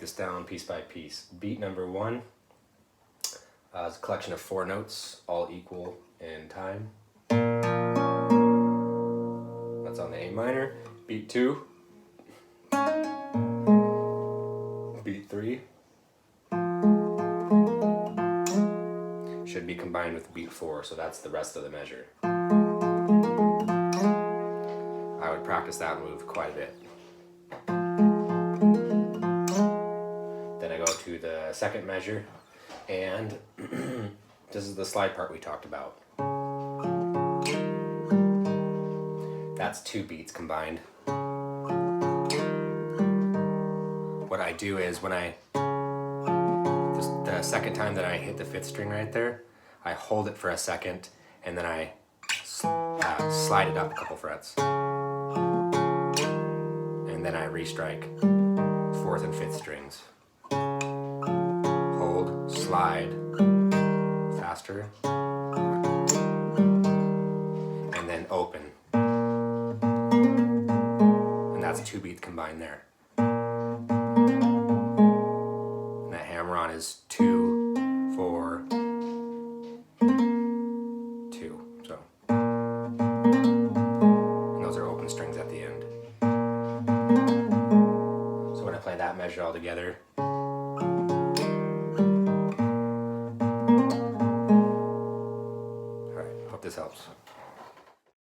this down piece by piece. Beat number 1 is a collection of 4 notes, all equal in time. That's on the A minor. Beat 2. Beat 3. Should be combined with beat 4, so that's the rest of the measure. I would practice that move quite a bit. Then I go to the second measure, and this is the slide part we talked about. That's 2 beats combined. What I do is when the second time that I hit the 5th string right there, I hold it for a second, and then I slide it up a couple frets. And then I restrike 4th and 5th strings. Hold, slide, faster, and then open. And that's 2 beats combined there. And that hammer on is 2, 4, 2. So, and those are open strings at the end. So when I play that measure all together,